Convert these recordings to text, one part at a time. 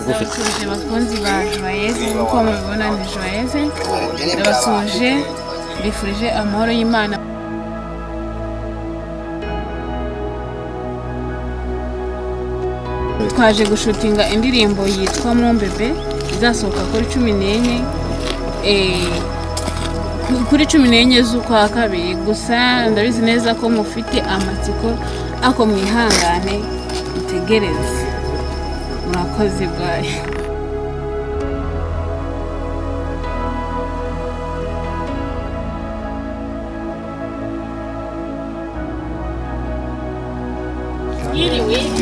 Ndabasuje bakunzi ba Joyeuse nk'uko mubibona ni Joyeuse, ndabasuje mbifurije amahoro y'Imana. Twaje gushutinga indirimbo yitwa Mumbebe izasohoka kuri 14 kuri 14 z'ukwa kabiri. Gusa ndabizi neza ko mufite amatsiko, ako mwihangane mutegereze. Murakoze bwayo.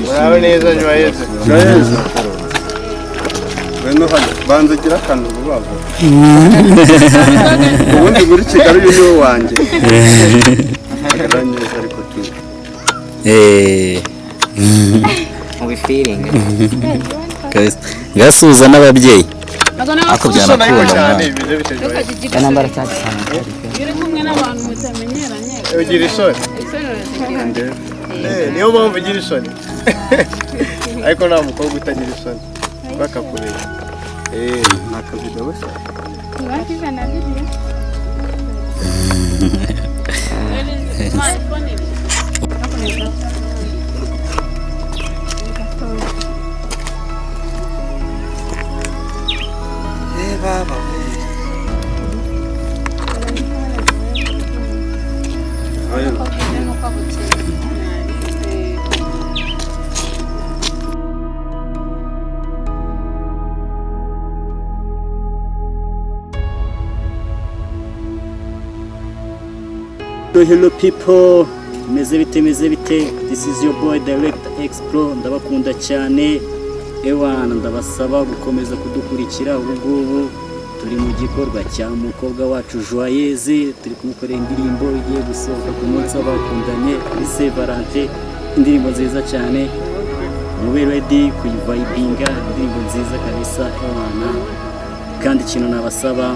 Muraho neza Joyeuse. Joyeuse. Beno hano banze gira kantu babo. Ubundi muri Kigali uyu wanjye. Agaranye ariko tu. Mu feeling. Gasuza n'ababyeyi. Ako byana kubona. Nambara cyane. Yuri kumwe n'abantu mutamenyeranye. Ugira isoni. Niyo mpamvu ugira isoni. Ariko nta mukobwa utagira isoni. Bakakureba. Nakabido wese. Bakiza na video. Baba. Hello people, meze bite. This is your boy Director X Pro. Ndabakunda cyane ewana, ndabasaba gukomeza kudukurikira. Ubu turi mu gikorwa cya mukobwa wacu Joyeuse, turi kumukorera indirimbo igiye gusohoka ku munsi w'abakundanye kuri Saint Valentin. Indirimbo nziza cyane, mube ready kuyivibinga. Indirimbo nziza kabisa ewana, kandi ikintu nabasaba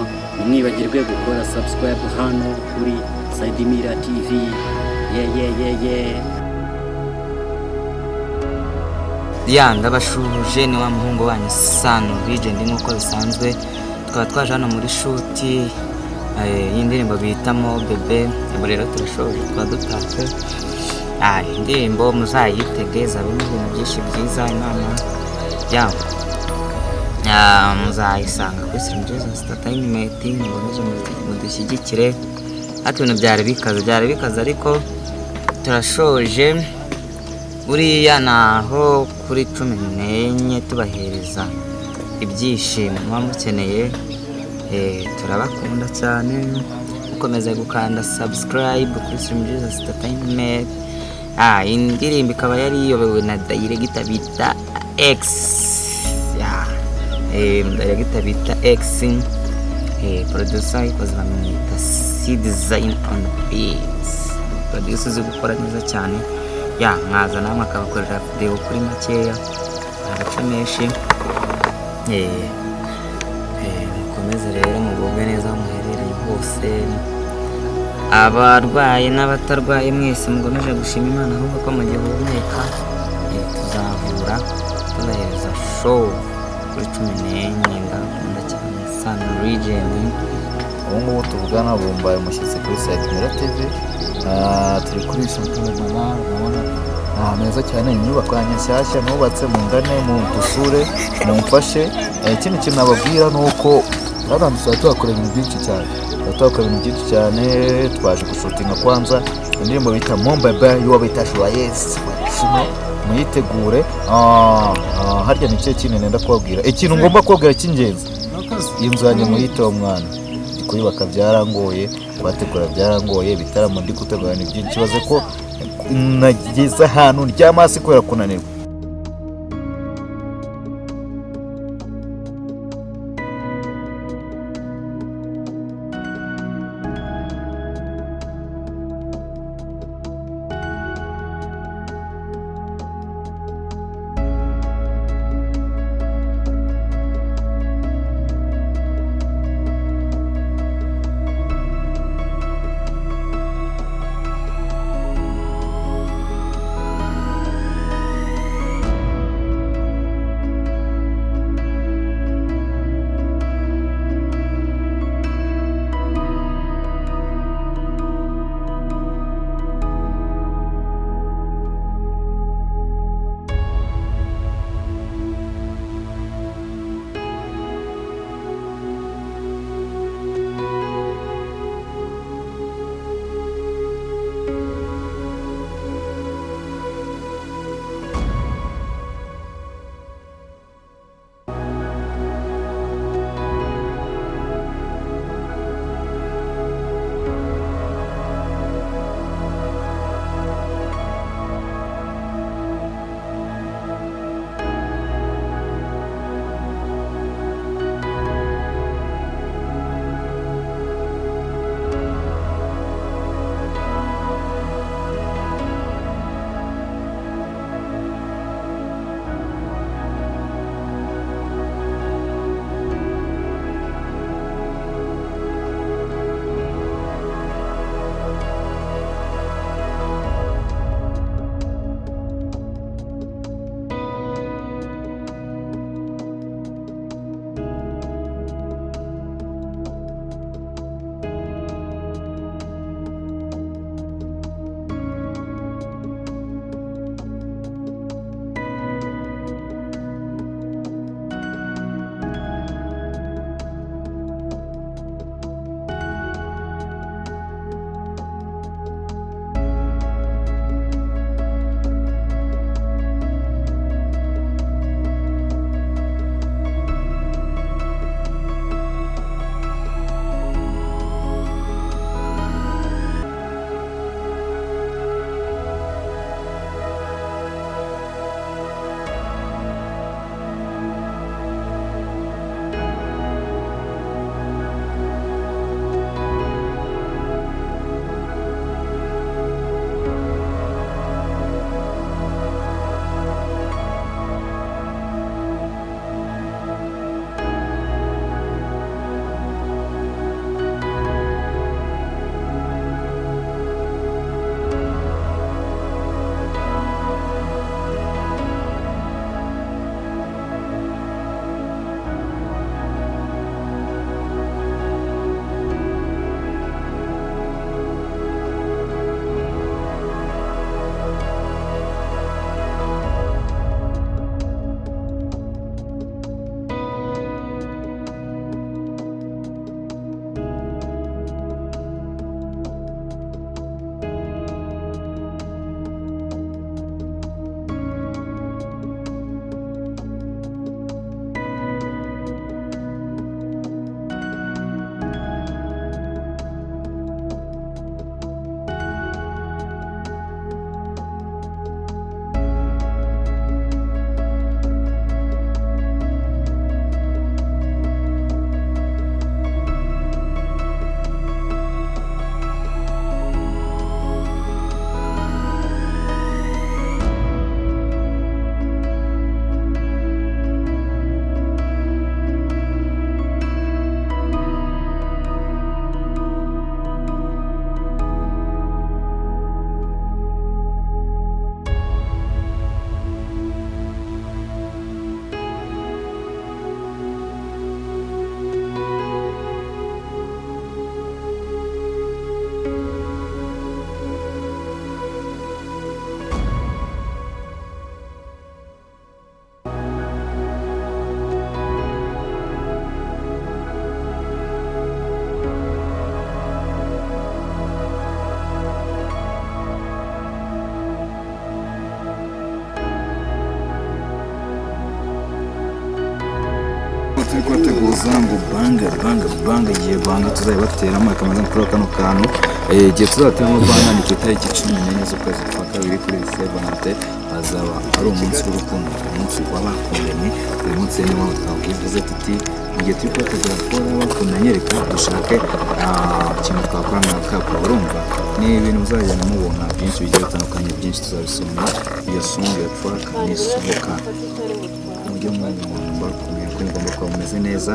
mwibagirwe gukora subscribe hano kuri Saidimira TV. Ndabashuje ni wa muhungu wanyu Sano Legend nk'uko bisanzwe. Tukaba twaje hano muri shoot y'indirimbo bitamo Bebe. Ubu rero turashoje twadutatse. Indirimbo muzayitegeza ibintu byinshi byiza Imana muzayisanga kuri Streamers Entertainment. Mukomeze mudushyigikire. Ati ibintu byari bikaze ariko turashoje. Buriya naho kuri 14 tubahereza ibyishimo muba mukeneye. Turabakunda cyane, mukomeze gukanda subscribe kuri Streamers Entertainment. Indirimbo ikaba yari iyobowe na Director bita X. Director bita X. Producer ikoze bamwita Design on beats. Producer uzi gukora neza cyane. Mwaza namwe akabakorera video kuri makeya agaca menshi. Mukomeze rero mugubwe neza muherereye hose. Abarwaye n'abatarwaye mwese mugomeje gushima Imana ahubwo ko mu gihe uhumeka tuzavura tuzahereza show kuri 14. Ndakunda cyane Sano Legend. Ubu tuvugana bumbaye umushyitsi kuri Saidimira TV. Turi kuri shopping urabona meza cyane. Inyubako ya Nyashyashya nubatse mu ngane mu dusure mumfashe ikindi kintu nababwira ni uko hano tuba tuhakora ibintu byinshi cyane, twaje gushutinga kwanza indirimbo bita Mombebe y'uwo bita Joyeuse muyitegure. Harya ni cyo kintu nenda kubabwira, ikintu ngomba kubabwira cy'ingenzi, inzu yanjye muyiteho mwana, kuyubaka byarangoye, kubategura byarangoye, ibitaramo ndi gutegura ni byinshi, kibaze ko nageze ahantu ry'amasi kubera kunanirwa. turi kubateguza ngo banga igihe banga tuzayibateramo ikamaze kuri kano kantu igihe tuzateramo banga ni ku itariki 14 z'ukwezi kwa kabiri kuri Saint-Valentin hazaba ari umunsi w'urukundo umunsi w'abakundanye uyu munsi niwo twabwivuze tuti igihe turi kubategura ko bakundanye reka dushake ikintu twakora mu kapu urumva ni ibintu muzagenda mubona byinshi bigiye bitandukanye byinshi tuzabisoma iyo song ya track nisohoka uburyo mwanya bakomeye ko ngomba kuba mumeze neza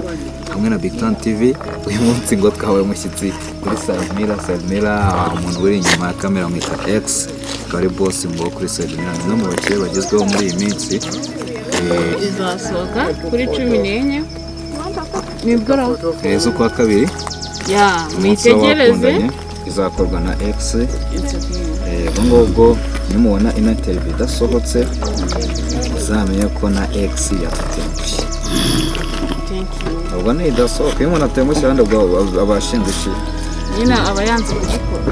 hamwe na Big Town TV uyu munsi ngo twahawe umushyitsi kuri Salmira umuntu uri inyuma ya kamera mwita X akaba ari boss ngo kuri Salmira no mu bakire bagezweho muri iyi minsi izasohoka kuri 14 nibwo z'ukwa kabiri mwitegereze izakorwa na X ubwo nimubona ino interview idasohotse uzamenye ko na X yatutengushye ubwo ni idasohoka iyo umuntu atengushye abandi abashinzwe nyina aba yanze kugikora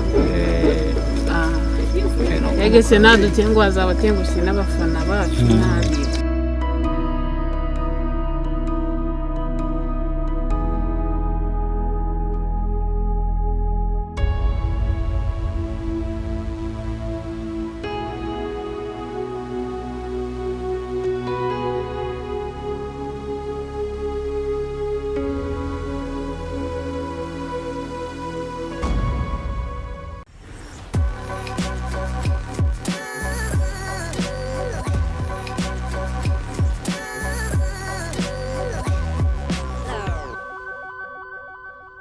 yegese nadutenguha azabatengushye n'abafana bacu nabi